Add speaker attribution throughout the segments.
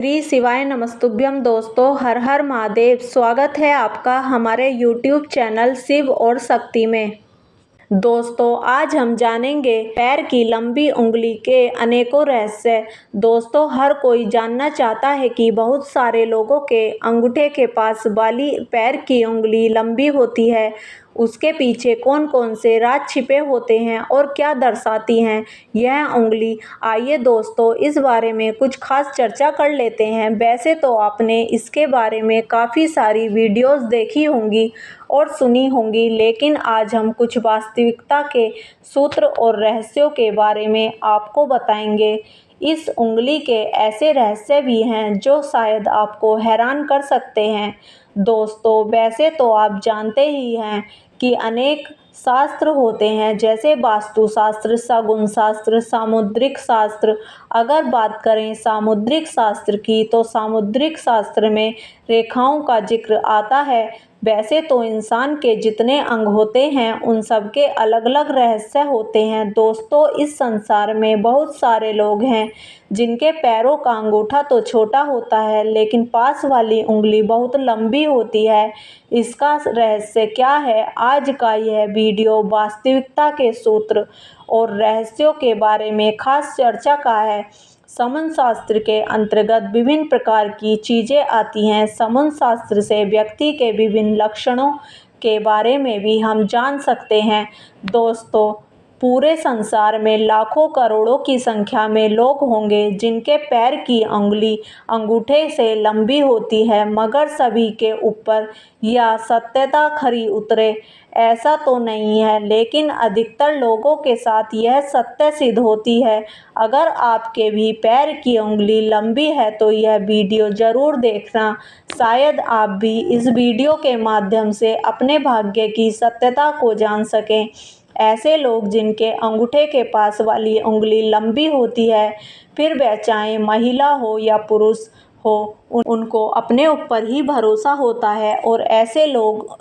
Speaker 1: श्री शिवाय नमस्तुभ्यम। दोस्तों, हर हर महादेव। स्वागत है आपका हमारे यूट्यूब चैनल शिव और शक्ति में। दोस्तों, आज हम जानेंगे पैर की लंबी उंगली के अनेकों रहस्य। दोस्तों, हर कोई जानना चाहता है कि बहुत सारे लोगों के अंगूठे के पास वाली पैर की उंगली लंबी होती है, उसके पीछे कौन कौन से राज छिपे होते हैं और क्या दर्शाती हैं यह उंगली। आइए दोस्तों, इस बारे में कुछ खास चर्चा कर लेते हैं। वैसे तो आपने इसके बारे में काफ़ी सारी वीडियोस देखी होंगी और सुनी होंगी, लेकिन आज हम कुछ वास्तविकता के सूत्र और रहस्यों के बारे में आपको बताएंगे। इस उंगली के ऐसे रहस्य भी हैं जो शायद आपको हैरान कर सकते हैं। दोस्तों, वैसे तो आप जानते ही हैं कि अनेक शास्त्र होते हैं, जैसे वास्तुशास्त्र, शगुन शास्त्र, सामुद्रिक शास्त्र। अगर बात करें सामुद्रिक शास्त्र की, तो सामुद्रिक शास्त्र में रेखाओं का जिक्र आता है। वैसे तो इंसान के जितने अंग होते हैं उन सब के अलग अलग रहस्य होते हैं। दोस्तों, इस संसार में बहुत सारे लोग हैं जिनके पैरों का अंगूठा तो छोटा होता है, लेकिन पास वाली उंगली बहुत लंबी होती है। इसका रहस्य क्या है? आज का यह वीडियो वास्तविकता के सूत्र और रहस्यों के बारे में खास चर्चा का है। संबंध शास्त्र के अंतर्गत विभिन्न प्रकार की चीज़ें आती हैं। संबंध शास्त्र से व्यक्ति के विभिन्न लक्षणों के बारे में भी हम जान सकते हैं। दोस्तों, पूरे संसार में लाखों करोड़ों की संख्या में लोग होंगे जिनके पैर की उंगली अंगूठे से लंबी होती है, मगर सभी के ऊपर यह सत्यता खरी उतरे ऐसा तो नहीं है, लेकिन अधिकतर लोगों के साथ यह सत्य सिद्ध होती है। अगर आपके भी पैर की उंगली लंबी है तो यह वीडियो ज़रूर देखना, शायद आप भी इस वीडियो के माध्यम से अपने भाग्य की सत्यता को जान सकें। ऐसे लोग जिनके अंगूठे के पास वाली उंगली लंबी होती है, फिर वह चाहे महिला हो या पुरुष हो, उनको अपने ऊपर ही भरोसा होता है और ऐसे लोग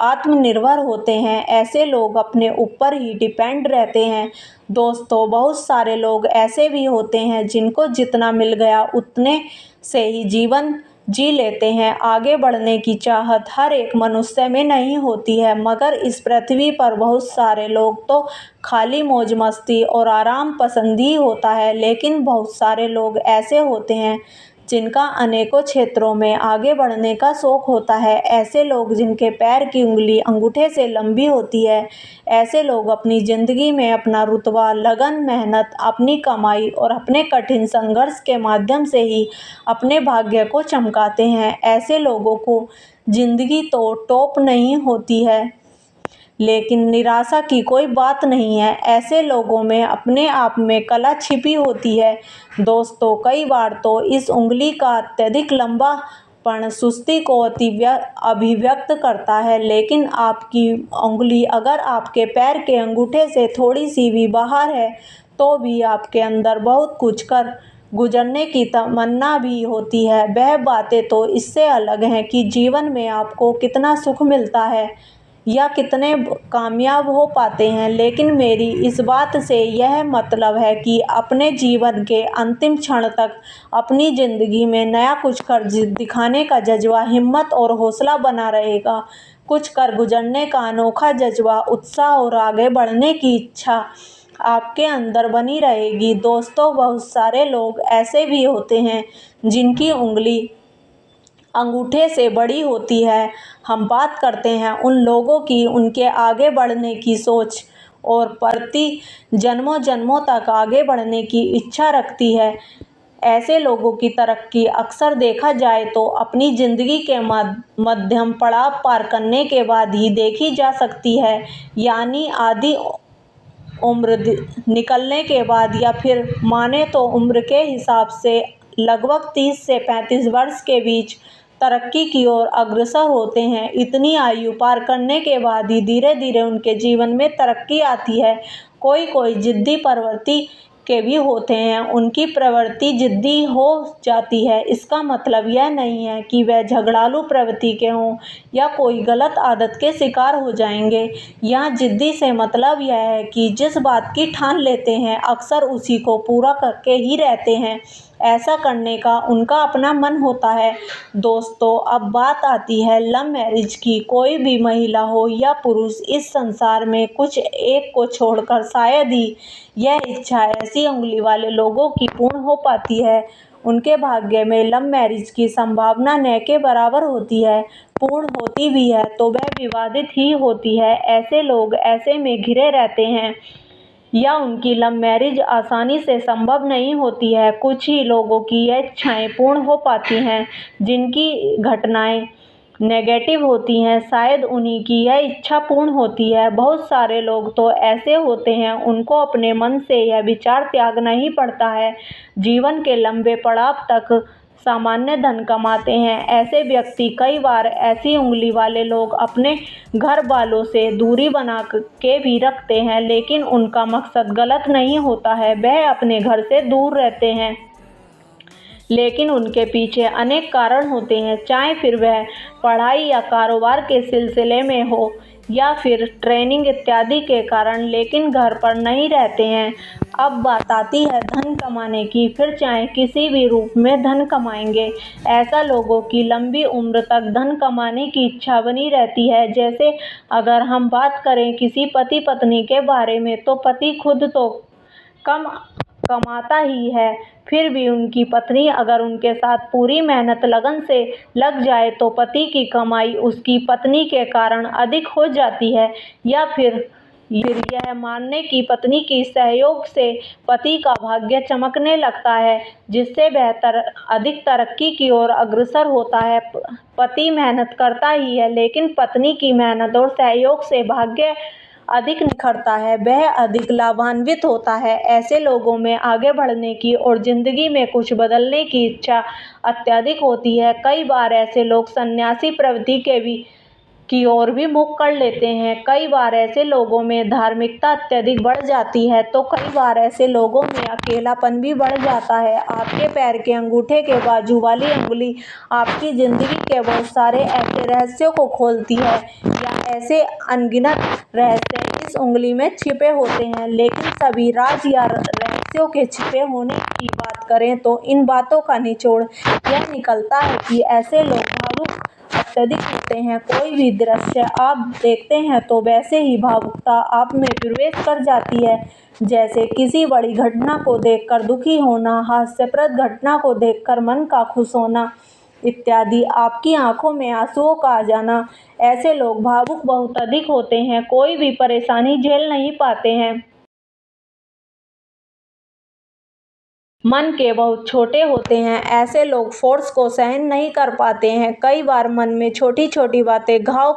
Speaker 1: आत्मनिर्भर होते हैं। ऐसे लोग अपने ऊपर ही डिपेंड रहते हैं। दोस्तों, बहुत सारे लोग ऐसे भी होते हैं जिनको जितना मिल गया उतने से ही जीवन जी लेते हैं। आगे बढ़ने की चाहत हर एक मनुष्य में नहीं होती है, मगर इस पृथ्वी पर बहुत सारे लोग तो खाली मौज मस्ती और आराम पसंद ही होता है, लेकिन बहुत सारे लोग ऐसे होते हैं जिनका अनेकों क्षेत्रों में आगे बढ़ने का शौक होता है। ऐसे लोग जिनके पैर की उंगली अंगूठे से लंबी होती है, ऐसे लोग अपनी ज़िंदगी में अपना रुतबा, लगन, मेहनत, अपनी कमाई और अपने कठिन संघर्ष के माध्यम से ही अपने भाग्य को चमकाते हैं। ऐसे लोगों को ज़िंदगी तो टॉप नहीं होती है, लेकिन निराशा की कोई बात नहीं है। ऐसे लोगों में अपने आप में कला छिपी होती है। दोस्तों, कई बार तो इस उंगली का अत्यधिक लंबापन सुस्ती को अभिव्यक्त करता है, लेकिन आपकी उंगली अगर आपके पैर के अंगूठे से थोड़ी सी भी बाहर है तो भी आपके अंदर बहुत कुछ कर गुजरने की तमन्ना भी होती है। वह बातें तो इससे अलग हैं कि जीवन में आपको कितना सुख मिलता है या कितने कामयाब हो पाते हैं, लेकिन मेरी इस बात से यह मतलब है कि अपने जीवन के अंतिम क्षण तक अपनी ज़िंदगी में नया कुछ कर दिखाने का जज्बा, हिम्मत और हौसला बना रहेगा। कुछ कर गुजरने का अनोखा जज्बा, उत्साह और आगे बढ़ने की इच्छा आपके अंदर बनी रहेगी। दोस्तों, बहुत सारे लोग ऐसे भी होते हैं जिनकी उंगली अंगूठे से बड़ी होती है। हम बात करते हैं उन लोगों की, उनके आगे बढ़ने की सोच और प्रति जन्मों जन्मों तक आगे बढ़ने की इच्छा रखती है। ऐसे लोगों की तरक्की अक्सर देखा जाए तो अपनी ज़िंदगी के मध्यम पड़ाव पार करने के बाद ही देखी जा सकती है, यानी आधी उम्र निकलने के बाद, या फिर माने तो उम्र के हिसाब से लगभग 30 से 35 वर्ष के बीच तरक्की की ओर अग्रसर होते हैं। इतनी आयु पार करने के बाद ही धीरे धीरे उनके जीवन में तरक्की आती है। कोई कोई जिद्दी प्रवृत्ति के भी होते हैं, उनकी प्रवृत्ति जिद्दी हो जाती है। इसका मतलब यह नहीं है कि वह झगड़ालू प्रवृत्ति के हों या कोई गलत आदत के शिकार हो जाएंगे। यहाँ जिद्दी से मतलब यह है कि जिस बात की ठान लेते हैं अक्सर उसी को पूरा करके ही रहते हैं। ऐसा करने का उनका अपना मन होता है। दोस्तों, अब बात आती है लव मैरिज की। कोई भी महिला हो या पुरुष, इस संसार में कुछ एक को छोड़कर शायद ही यह इच्छा ऐसी उंगली वाले लोगों की पूर्ण हो पाती है। उनके भाग्य में लव मैरिज की संभावना न के बराबर होती है। पूर्ण होती भी है तो वह विवादित ही होती है। ऐसे लोग ऐसे में घिरे रहते हैं या उनकी लव मैरिज आसानी से संभव नहीं होती है। कुछ ही लोगों की यह इच्छाएं पूर्ण हो पाती हैं जिनकी घटनाएं नेगेटिव होती हैं, शायद उन्हीं की यह इच्छा पूर्ण होती है। बहुत सारे लोग तो ऐसे होते हैं, उनको अपने मन से यह विचार त्यागना ही पड़ता है। जीवन के लंबे पड़ाव तक सामान्य धन कमाते हैं। ऐसे व्यक्ति कई बार ऐसी उंगली वाले लोग अपने घर वालों से दूरी बना के भी रखते हैं, लेकिन उनका मकसद गलत नहीं होता है। वह अपने घर से दूर रहते हैं, लेकिन उनके पीछे अनेक कारण होते हैं, चाहे फिर वह पढ़ाई या कारोबार के सिलसिले में हो या फिर ट्रेनिंग इत्यादि के कारण, लेकिन घर पर नहीं रहते हैं। अब बात आती है धन कमाने की। फिर चाहे किसी भी रूप में धन कमाएंगे। ऐसा लोगों की लंबी उम्र तक धन कमाने की इच्छा बनी रहती है। जैसे अगर हम बात करें किसी पति पत्नी के बारे में, तो पति खुद तो कम कमाता ही है, फिर भी उनकी पत्नी अगर उनके साथ पूरी मेहनत लगन से लग जाए तो पति की कमाई उसकी पत्नी के कारण अधिक हो जाती है। या फिर यह मानने की पत्नी की सहयोग से पति का भाग्य चमकने लगता है, जिससे बेहतर अधिक तरक्की की ओर अग्रसर होता है। पति मेहनत करता ही है, लेकिन पत्नी की मेहनत और सहयोग से भाग्य अधिक निखरता है, वह अधिक लाभान्वित होता है। ऐसे लोगों में आगे बढ़ने की और जिंदगी में कुछ बदलने की इच्छा अत्यधिक होती है। कई बार ऐसे लोग सन्यासी प्रवृत्ति की ओर भी मुख कर लेते हैं। कई बार ऐसे लोगों में धार्मिकता अत्यधिक बढ़ जाती है, तो कई बार ऐसे लोगों में अकेलापन भी बढ़ जाता है। आपके पैर के अंगूठे के बाजू वाली अंगुली आपकी जिंदगी के बहुत सारे ऐसे रहस्यों को खोलती है, या ऐसे अनगिनत रहस्य इस उंगली में छिपे होते हैं। लेकिन सभी राज या रहस्यों के छिपे होने की बात करें तो इन बातों का निचोड़ यह निकलता है कि ऐसे लोग भावुक अत्यधिक होते हैं। कोई भी दृश्य आप देखते हैं तो वैसे ही भावुकता आप में प्रवेश कर जाती है। जैसे किसी बड़ी घटना को देखकर दुखी होना, हास्यप्रद घटना को देखकर मन का खुश होना इत्यादि, आपकी आंखों में आंसुओं का आ जाना। ऐसे लोग भावुक बहुत अधिक होते हैं, कोई भी परेशानी झेल नहीं पाते हैं, मन के बहुत छोटे होते हैं। ऐसे लोग फोर्स को सहन नहीं कर पाते हैं। कई बार मन में छोटी छोटी बातें घाव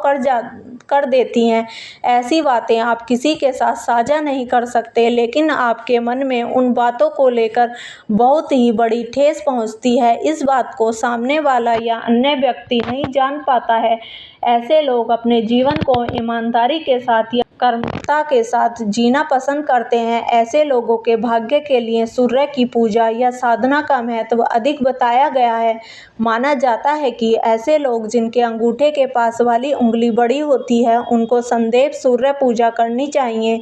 Speaker 1: कर देती हैं। ऐसी बातें आप किसी के साथ साझा नहीं कर सकते, लेकिन आपके मन में उन बातों को लेकर बहुत ही बड़ी ठेस पहुंचती है। इस बात को सामने वाला या अन्य व्यक्ति नहीं जान पाता है। ऐसे लोग अपने जीवन को ईमानदारी के साथ या कर्मठता के साथ जीना पसंद करते हैं। ऐसे लोगों के भाग्य के लिए सूर्य की पूजा या साधना का महत्व अधिक बताया गया है। माना जाता है कि ऐसे लोग जिनके अंगूठे के पास वाली उंगली बड़ी होती है, उनको सदैव सूर्य पूजा करनी चाहिए।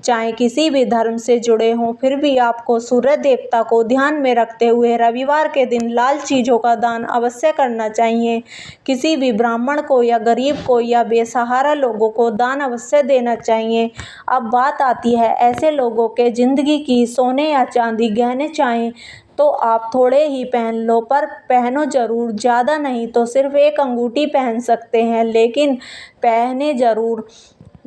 Speaker 1: चाहे किसी भी धर्म से जुड़े हों, फिर भी आपको सूर्य देवता को ध्यान में रखते हुए रविवार के दिन लाल चीज़ों का दान अवश्य करना चाहिए। किसी भी ब्राह्मण को या गरीब को या बेसहारा लोगों को दान अवश्य देना चाहिए। अब बात आती है ऐसे लोगों के जिंदगी की। सोने या चांदी गहने चाहें तो आप थोड़े ही पहन लो, पर पहनो जरूर। ज़्यादा नहीं तो सिर्फ एक अंगूठी पहन सकते हैं, लेकिन पहने जरूर।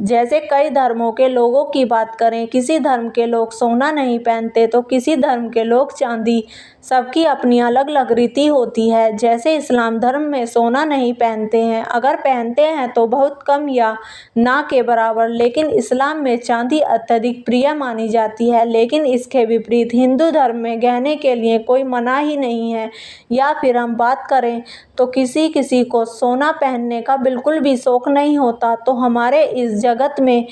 Speaker 1: जैसे कई धर्मों के लोगों की बात करें, किसी धर्म के लोग सोना नहीं पहनते तो किसी धर्म के लोग चांदी। सबकी अपनी अलग अलग रीति होती है। जैसे इस्लाम धर्म में सोना नहीं पहनते हैं, अगर पहनते हैं तो बहुत कम या ना के बराबर, लेकिन इस्लाम में चांदी अत्यधिक प्रिय मानी जाती है। लेकिन इसके विपरीत हिंदू धर्म में गहने के लिए कोई मना ही नहीं है। या फिर हम बात करें तो किसी किसी को सोना पहनने का बिल्कुल भी शौक नहीं होता। तो हमारे इस जगत में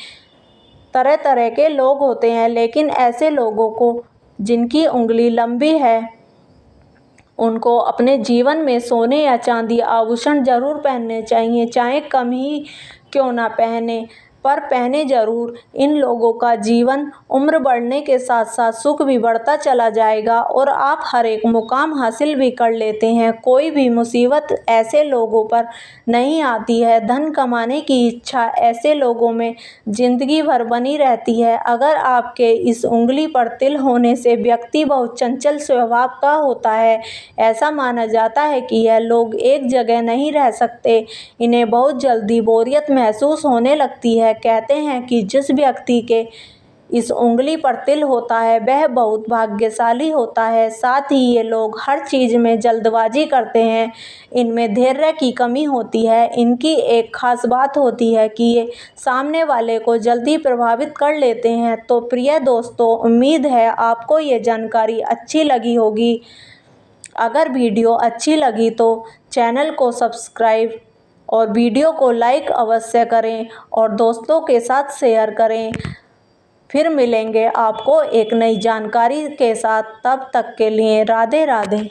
Speaker 1: तरह तरह के लोग होते हैं, लेकिन ऐसे लोगों को जिनकी उंगली लंबी है, उनको अपने जीवन में सोने या चांदी आभूषण जरूर पहनने चाहिए, चाहे कम ही क्यों ना पहने। पर पहने जरूर। इन लोगों का जीवन उम्र बढ़ने के साथ साथ सुख भी बढ़ता चला जाएगा और आप हर एक मुकाम हासिल भी कर लेते हैं। कोई भी मुसीबत ऐसे लोगों पर नहीं आती है। धन कमाने की इच्छा ऐसे लोगों में जिंदगी भर बनी रहती है। अगर आपके इस उंगली पर तिल होने से व्यक्ति बहुत चंचल स्वभाव का होता है। ऐसा माना जाता है कि यह लोग एक जगह नहीं रह सकते, इन्हें बहुत जल्दी बोरियत महसूस होने लगती है। कहते हैं कि जिस व्यक्ति के इस उंगली पर तिल होता है वह बहुत भाग्यशाली होता है। साथ ही ये लोग हर चीज़ में जल्दबाजी करते हैं, इनमें धैर्य की कमी होती है। इनकी एक खास बात होती है कि ये सामने वाले को जल्दी प्रभावित कर लेते हैं। तो प्रिय दोस्तों, उम्मीद है आपको ये जानकारी अच्छी लगी होगी। अगर वीडियो अच्छी लगी तो चैनल को सब्सक्राइब और वीडियो को लाइक अवश्य करें और दोस्तों के साथ शेयर करें। फिर मिलेंगे आपको एक नई जानकारी के साथ, तब तक के लिए राधे राधे।